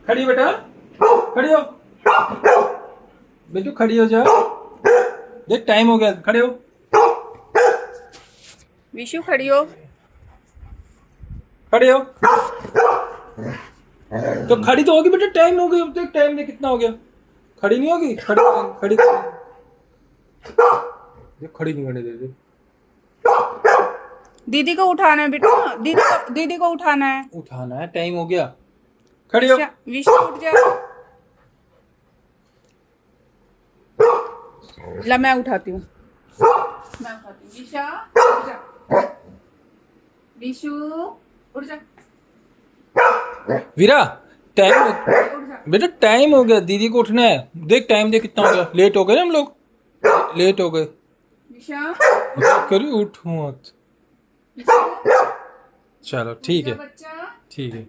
खड़ी हो बेटा, खड़ी हो बेटू, खड़ी हो जा। देख टाइम हो गया, खड़े हो। विशु खड़ी हो। खड़े हो तो खड़ी तो होगी बेटा, टाइम हो गया। देख टाइम देख कितना हो गया। खड़ी नहीं होगी, खड़ी खड़ी देख, खड़ी नहीं करने दे दे। दीदी को उठाना है बेटा, दीदी को उठाना है। उठाना है, टाइम हो गया। खड़ी हो। विशु उठ जा। ला मैं उठाती हूँ, मैं उठाती हूँ। विशा उठ जा, विशु उठ जा, वीरा टाइम उठ जा। बेटा, टाइम हो गया, दीदी को उठना है। देख टाइम देख कितना हो गया, लेट हो गए ना हम लोग, लेट हो गए। विशा करी उठ मत। विशु, चलो ठीक है, बच्चा। ठीक है।